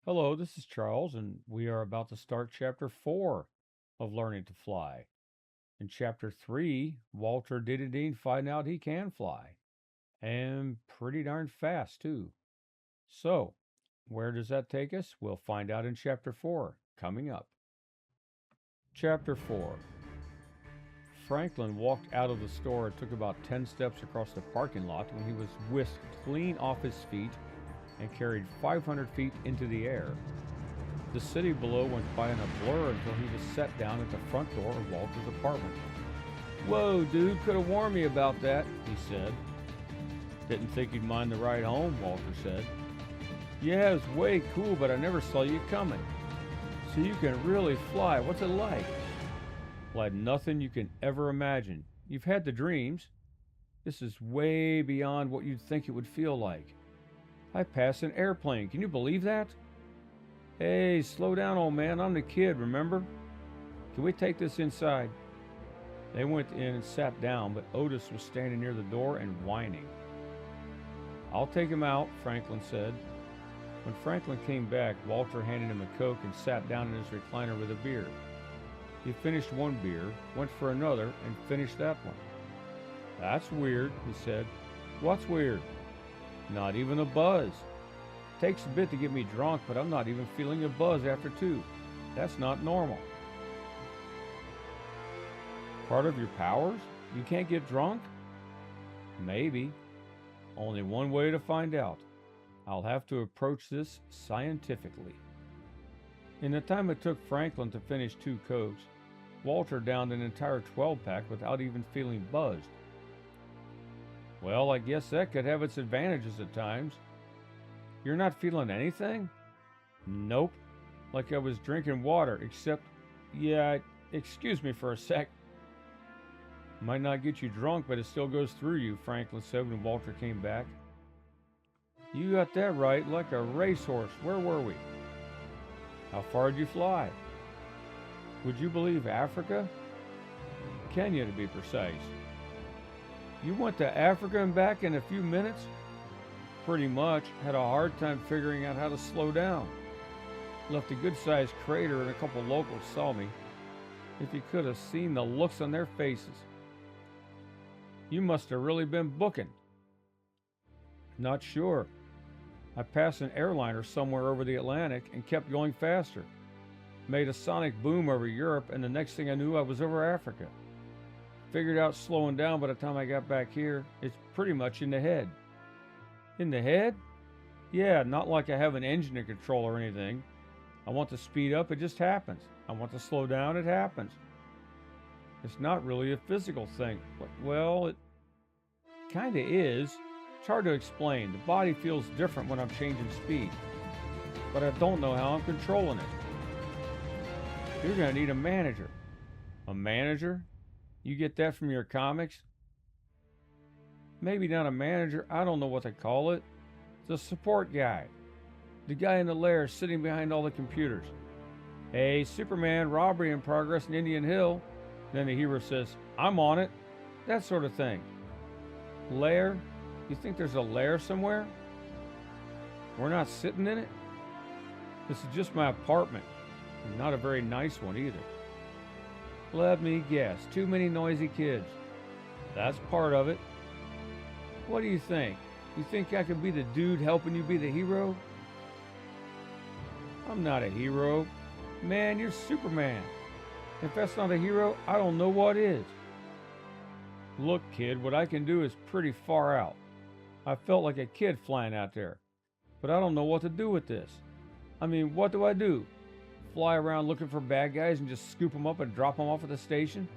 Hello, this is Charles, and we are about to start Chapter 4 of Learning to Fly. In Chapter 3, Walter did indeed find out he can fly, and pretty darn fast, too. So, where does that take us? We'll find out in Chapter 4, coming up. Chapter 4. Franklin walked out of the store and took about 10 steps across the parking lot when he was whisked clean off his feet and carried 500 feet into the air. The city below went by in a blur until he was set down at the front door of Walter's apartment. "Whoa, dude, could have warned me about that," he said. "Didn't think you'd mind the ride home," Walter said. "Yeah, it was way cool, but I never saw you coming. So you can really fly. What's it like?" "Like nothing you can ever imagine. You've had the dreams. This is way beyond what you'd think it would feel like. I passed an airplane. Can you believe that?" "Hey, slow down, old man. I'm the kid, remember? Can we take this inside?" They went in and sat down, but Otis was standing near the door and whining. "I'll take him out," Franklin said. When Franklin came back, Walter handed him a Coke and sat down in his recliner with a beer. He finished one beer, went for another, and finished that one. "That's weird," he said. "What's weird?" "Not even a buzz. Takes a bit to get me drunk, but I'm not even feeling a buzz after two. That's not normal." "Part of your powers? You can't get drunk?" "Maybe. Only one way to find out. I'll have to approach this scientifically." In the time it took Franklin to finish two Cokes, Walter downed an entire 12-pack without even feeling buzzed. "Well, I guess that could have its advantages at times." "You're not feeling anything?" "Nope. Like I was drinking water, except, yeah, excuse me for a sec." "Might not get you drunk, but it still goes through you," Franklin said when Walter came back. "You got that right, like a racehorse. Where were we?" "How far did you fly?" "Would you believe Africa?" "Kenya, to be precise." "You went to Africa and back in a few minutes?" "Pretty much. Had a hard time figuring out how to slow down. Left a good-sized crater and a couple locals saw me. If you could have seen the looks on their faces." "You must have really been booking." "Not sure. I passed an airliner somewhere over the Atlantic and kept going faster. Made a sonic boom over Europe, and the next thing I knew I was over Africa. Figured out slowing down by the time I got back here. It's pretty much in the head." "In the head?" "Yeah, not like I have an engine to control or anything. I want to speed up, it just happens. I want to slow down, it happens. It's not really a physical thing. Well, it kinda is. It's hard to explain. The body feels different when I'm changing speed, but I don't know how I'm controlling it." "You're gonna need a manager." "A manager? You get that from your comics?" "Maybe not a manager, I don't know what they call it. The support guy. The guy in the lair sitting behind all the computers. 'Hey, Superman, robbery in progress in Indian Hill.' Then the hero says, 'I'm on it.' That sort of thing." "Lair? You think there's a lair somewhere? We're not sitting in it?" "This is just my apartment. Not a very nice one either." "Let me guess. Too many noisy kids." "That's part of it." "What do you think? You think I could be the dude helping you be the hero?" "I'm not a hero. Man, you're Superman. If that's not a hero, I don't know what is." "Look, kid, what I can do is pretty far out. I felt like a kid flying out there. But I don't know what to do with this. I mean, what do I do? Fly around looking for bad guys and just scoop them up and drop them off at the station?"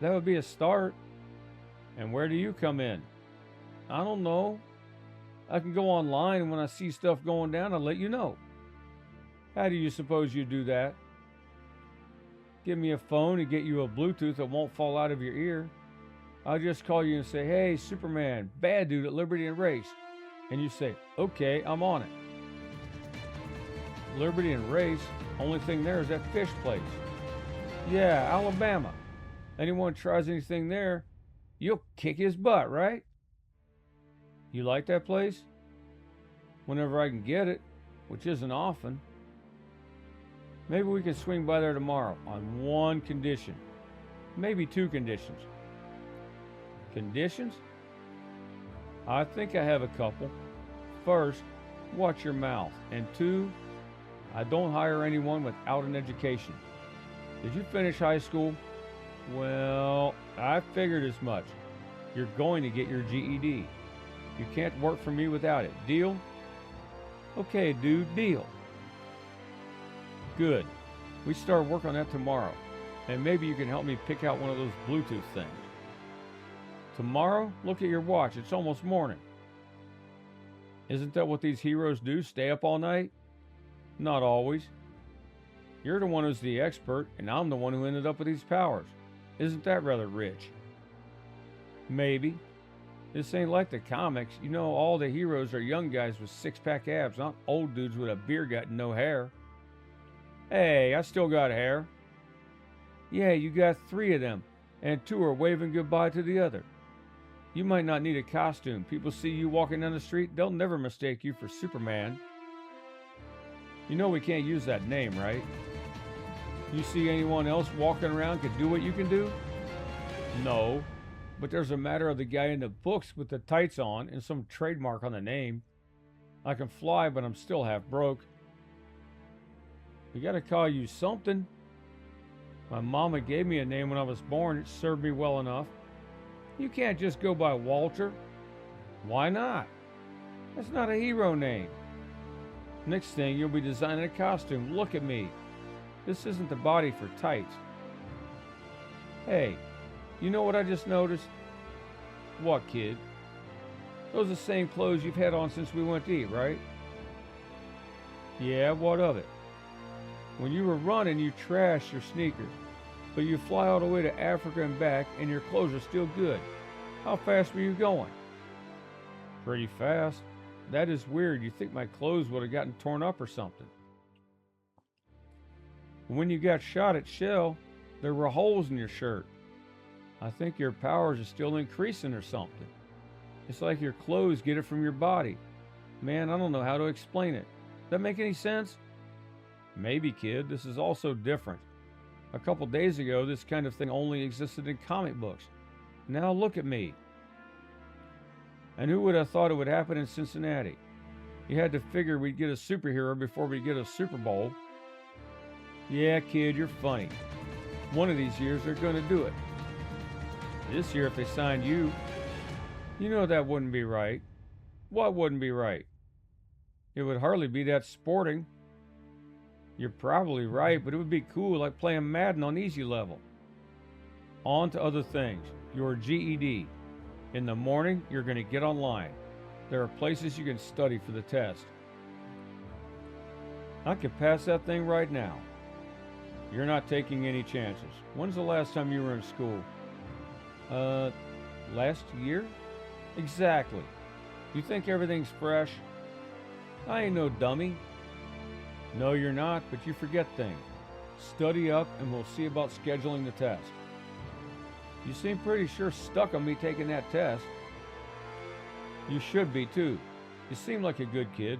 "That would be a start." "And where do you come in?" "I don't know. I can go online, and when I see stuff going down, I'll let you know." "How do you suppose you do that?" "Give me a phone and get you a Bluetooth that won't fall out of your ear. I'll just call you and say, 'Hey, Superman, bad dude at Liberty and Race.' And you say, 'Okay, I'm on it.'" "Liberty and Race? Only thing there is that fish place." "Yeah, Alabama. Anyone tries anything there, you'll kick his butt, right?" "You like that place?" "Whenever I can get it. which isn't often. Maybe we can swing by there tomorrow on one condition. Maybe two conditions. Conditions? I think I have a couple. First, watch your mouth. And two, I don't hire anyone without an education. Did you finish high school? Well, I figured as much. You're going to get your GED. You can't work for me without it. Deal? Okay, dude, deal. Good. We start work on that tomorrow. And maybe you can help me pick out one of those Bluetooth things. Tomorrow? Look at your watch. It's almost morning. Isn't that what these heroes do? Stay up all night? Not always. You're the one who's the expert, and I'm the one who ended up with these powers. Isn't that rather rich? Maybe. This ain't like the comics. You know, all the heroes are young guys with six-pack abs, not old dudes with a beer gut and no hair. Hey, I still got hair. Yeah, you got 3 of them, and 2 are waving goodbye to the other. You might not need a costume. People see you walking down the street, they'll never mistake you for Superman. You know we can't use that name, right? You see anyone else walking around could do what you can do? No, but there's a matter of the guy in the books with the tights on and some trademark on the name. I can fly, but I'm still half broke. We gotta call you something. My mama gave me a name when I was born. It served me well enough. You can't just go by Walter. Why not? That's not a hero name. Next thing, you'll be designing a costume. Look at me. This isn't the body for tights. Hey, you know what I just noticed? What, kid? Those are the same clothes you've had on since we went to eat, right? Yeah, what of it? When you were running, you trashed your sneakers, but you fly all the way to Africa and back, and your clothes are still good. How fast were you going? Pretty fast. That is weird. You think my clothes would have gotten torn up or something. When you got shot at Shell, there were holes in your shirt. I think your powers are still increasing or something. It's like your clothes get it from your body. Man, I don't know how to explain it. That make any sense? Maybe, kid. This is also different. A couple days ago, this kind of thing only existed in comic books. Now look at me. And who would have thought it would happen in Cincinnati? You had to figure we'd get a superhero before we get a Super Bowl. Yeah, kid, you're funny. One of these years, they're going to do it. This year, if they signed you, you know that wouldn't be right. What wouldn't be right? It would hardly be that sporting. You're probably right, but it would be cool, like playing Madden on easy level. On to other things. Your GED. In the morning, you're going to get online. There are places you can study for the test. I could pass that thing right now. You're not taking any chances. When's the last time you were in school? Last year? Exactly. You think everything's fresh? I ain't no dummy. No, you're not, but you forget things. Study up and we'll see about scheduling the test. You seem pretty sure stuck on me taking that test. You should be too. You seem like a good kid.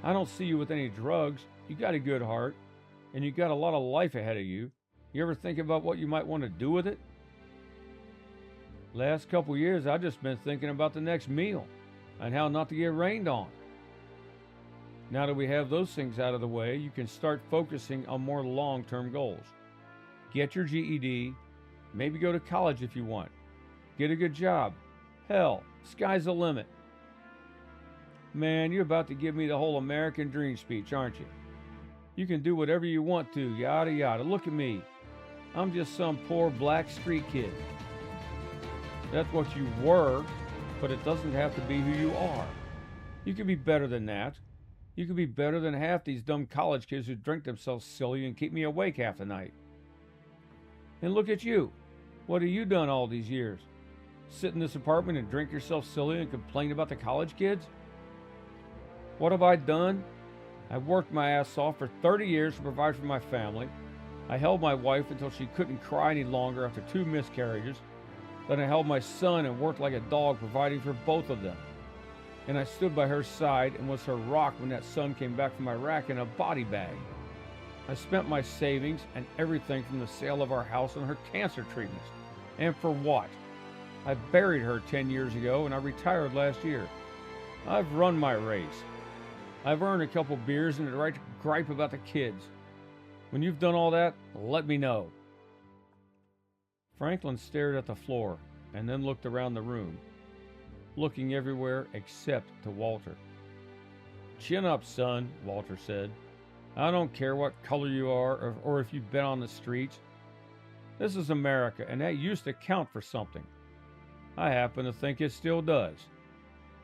I don't see you with any drugs. You got a good heart. And you got a lot of life ahead of you. You ever think about what you might want to do with it? Last couple years, I've just been thinking about the next meal and how not to get rained on. Now that we have those things out of the way, you can start focusing on more long-term goals. Get your GED, maybe go to college if you want. Get a good job. Hell, sky's the limit. Man, you're about to give me the whole American dream speech, aren't you? You can do whatever you want to, yada yada. Look at me. I'm just some poor black street kid. That's what you were, but it doesn't have to be who you are. You can be better than that. You could be better than half these dumb college kids who drink themselves silly and keep me awake half the night. And look at you. What have you done all these years? Sit in this apartment and drink yourself silly and complain about the college kids? What have I done? I worked my ass off for 30 years to provide for my family. I held my wife until she couldn't cry any longer after 2 miscarriages. Then I held my son and worked like a dog providing for both of them. and I stood by her side and was her rock when that son came back from Iraq in a body bag. I spent my savings and everything from the sale of our house on her cancer treatments. And for what? I buried her 10 years ago and I retired last year. I've run my race. I've earned a couple beers and the right to gripe about the kids. When you've done all that, let me know. Franklin stared at the floor and then looked around the room, looking everywhere except to Walter. Chin up, son, Walter said. I don't care what color you are or if you've been on the streets. This is America, and that used to count for something. I happen to think it still does.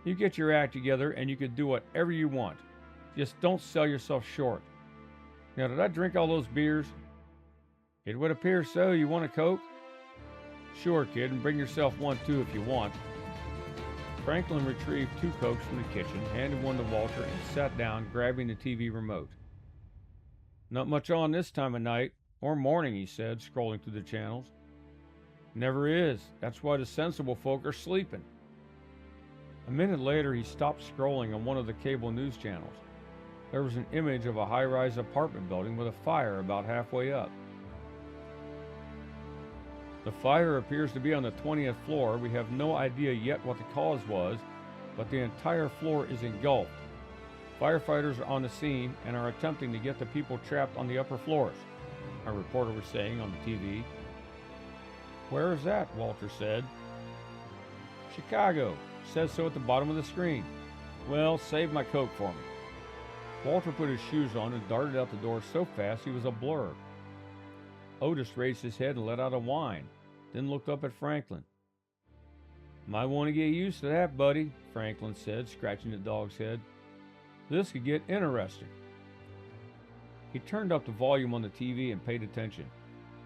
You get your act together and you can do whatever you want. Just don't sell yourself short. Now, did I drink all those beers? It would appear so. You want a Coke? Sure, kid, and bring yourself one too if you want. Franklin retrieved 2 Cokes from the kitchen, handed one to Walter, and sat down, grabbing the TV remote. Not much on this time of night, or morning, he said, scrolling through the channels. Never is. That's why the sensible folk are sleeping. A minute later, he stopped scrolling on one of the cable news channels. There was an image of a high-rise apartment building with a fire about halfway up. The fire appears to be on the 20th floor. We have no idea yet what the cause was, but the entire floor is engulfed. Firefighters are on the scene and are attempting to get the people trapped on the upper floors, a reporter was saying on the TV. Where is that? Walter said. Chicago. Says so at the bottom of the screen. Well, save my Coke for me. Walter put his shoes on and darted out the door so fast he was a blur. Otis raised his head and let out a whine, then looked up at Franklin. Might want to get used to that, buddy, Franklin said, scratching the dog's head. This could get interesting. He turned up the volume on the TV and paid attention.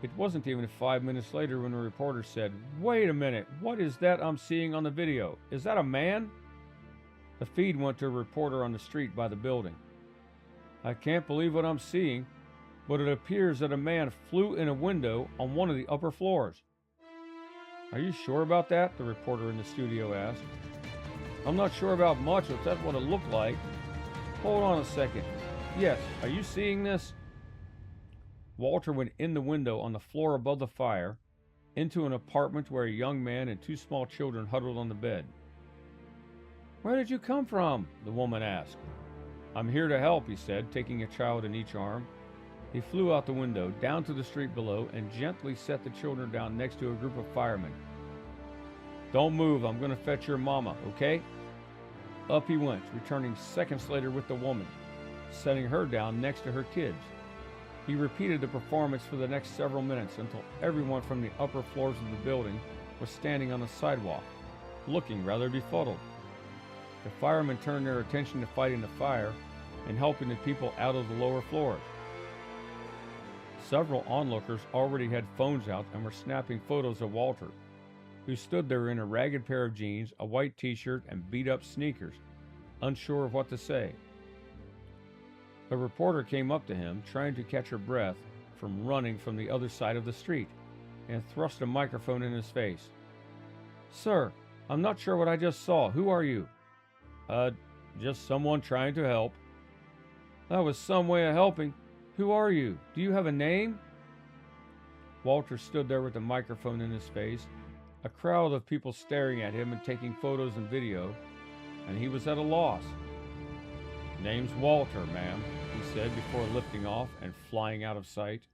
It wasn't even 5 minutes later when the reporter said, Wait a minute, what is that I'm seeing on the video? Is that a man? The feed went to a reporter on the street by the building. I can't believe what I'm seeing, but it appears that a man flew in a window on one of the upper floors. Are you sure about that? The reporter in the studio asked. I'm not sure about much, but that's what it looked like. Hold on a second. Yes, are you seeing this? Walter went in the window on the floor above the fire, into an apartment where a young man and 2 small children huddled on the bed. Where did you come from? The woman asked. I'm here to help, he said, taking a child in each arm. He flew out the window, down to the street below, and gently set the children down next to a group of firemen. Don't move, I'm going to fetch your mama, okay? Up he went, returning seconds later with the woman, setting her down next to her kids. He repeated the performance for the next several minutes until everyone from the upper floors of the building was standing on the sidewalk, looking rather befuddled. The firemen turned their attention to fighting the fire and helping the people out of the lower floors. Several onlookers already had phones out and were snapping photos of Walter, who stood there in a ragged pair of jeans, a white t-shirt, and beat-up sneakers, unsure of what to say. A reporter came up to him, trying to catch her breath from running from the other side of the street, and thrust a microphone in his face. Sir, I'm not sure what I just saw. Who are you? Just someone trying to help. That was some way of helping. Who are you? Do you have a name? Walter stood there with the microphone in his face, a crowd of people staring at him and taking photos and video, and he was at a loss. Name's Walter, ma'am, he said before lifting off and flying out of sight.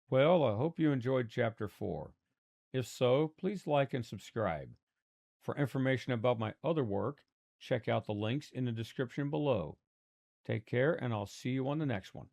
Well, I hope you enjoyed Chapter 4. If so, please like and subscribe. For information about my other work, check out the links in the description below. Take care, and I'll see you on the next one.